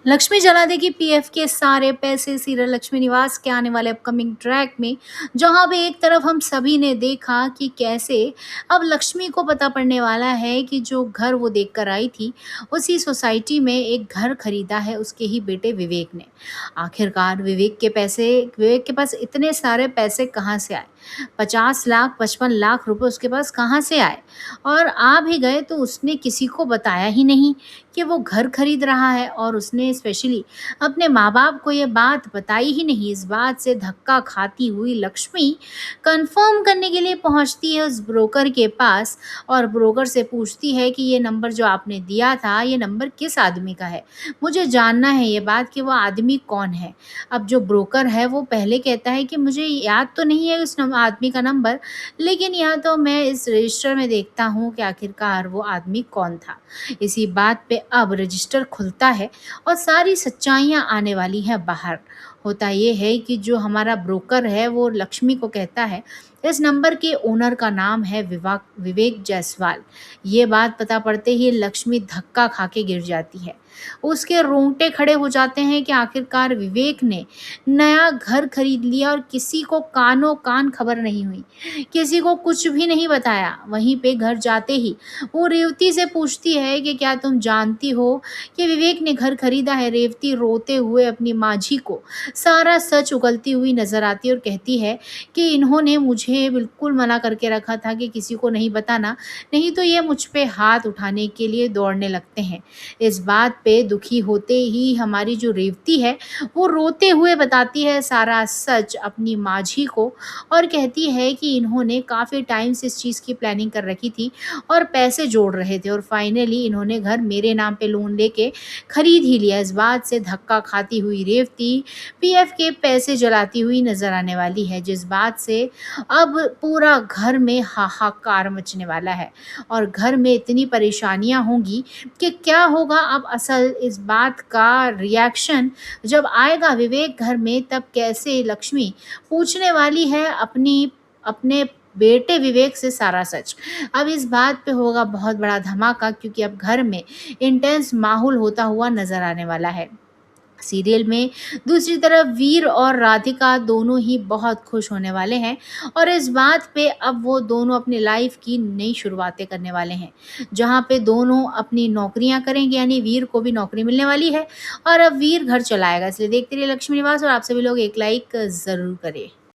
लक्ष्मी जला देगी पीएफ के सारे पैसे सीरियल लक्ष्मी निवास के आने वाले अपकमिंग ट्रैक में, जहां पे एक तरफ हम सभी ने देखा कि कैसे अब लक्ष्मी को पता पड़ने वाला है कि जो घर वो देख कर आई थी उसी सोसाइटी में एक घर खरीदा है उसके ही बेटे विवेक ने। आखिरकार विवेक के पास इतने सारे पैसे कहाँ से आए? 50 लाख 55 लाख रुपए उसके पास कहाँ से आए? और आ भी गए तो उसने किसी को बताया ही नहीं कि वो घर खरीद रहा है, और उसने स्पेशली अपने माँ-बाप को ये बात बताई ही नहीं। इस बात से धक्का खाती हुई लक्ष्मी कन्फर्म करने के लिए पहुँचती है उस ब्रोकर के पास और ब्रोकर से पूछती है कि ये नंबर जो आपने दिया था, ये नंबर किस आदमी का है? मुझे जानना है ये बात कि वो आदमी कौन है? अब जो ब्रोकर है वो पहले कहता है कि मुझे याद तो नहीं है उस आदमी का नंबर, लेकिन यहाँ तो मैं इस रजिस्टर में देखता हूँ कि आखिरकार वो आदमी कौन था। इसी बात पे अब रजिस्टर खुलता है और सारी सच्चाइयाँ आने वाली हैं बाहर। होता ये है कि जो हमारा ब्रोकर है वो लक्ष्मी को कहता है इस नंबर के ओनर का नाम है विवेक जायसवाल। ये बात पता पड़ते ही लक्ष्मी धक्का खा के गिर जाती है। उसके रोंगटे खड़े हो जाते हैं कि आखिरकार विवेक ने नया घर खरीद लिया और किसी को कानो कान खबर नहीं हुई, किसी को कुछ भी नहीं बताया। वहीं पे घर जाते ही वो रेवती से पूछती है कि क्या तुम जानती हो कि विवेक ने घर खरीदा है? रेवती रोते हुए अपनी माझी को सारा सच उगलती हुई नजर आती है और कहती है कि इन्होंने मुझे बिल्कुल मना करके रखा था कि किसी को नहीं बताना, नहीं तो ये मुझ पे हाथ उठाने के लिए दौड़ने लगते हैं। इस बात पे दुखी होते ही हमारी जो रेवती है वो रोते हुए बताती है सारा सच अपनी माझी को और कहती है कि इन्होंने काफ़ी टाइम से इस चीज़ की प्लानिंग कर रखी थी और पैसे जोड़ रहे थे और फाइनली इन्होंने घर मेरे नाम पे लोन लेके खरीद ही लिया। इस बात से धक्का खाती हुई रेवती पीएफ के पैसे जलाती हुई नजर आने वाली है, जिस बात से अब पूरा घर में हाहाकार मचने वाला है और घर में इतनी परेशानियां होंगी कि क्या होगा अब असल इस बात का रिएक्शन जब आएगा विवेक घर में, तब कैसे लक्ष्मी पूछने वाली है अपने बेटे विवेक से सारा सच। अब इस बात पे होगा बहुत बड़ा धमाका क्योंकि अब घर में इंटेंस माहौल होता हुआ नजर आने वाला है सीरियल में। दूसरी तरफ वीर और राधिका दोनों ही बहुत खुश होने वाले हैं और इस बात पे अब वो दोनों अपनी लाइफ की नई शुरुआतें करने वाले हैं, जहाँ पे दोनों अपनी नौकरियां करेंगे। यानी वीर को भी नौकरी मिलने वाली है और अब वीर घर चलाएगा। इसलिए देखते रहिए लक्ष्मी निवास और आप सभी लोग एक लाइक ज़रूर करें।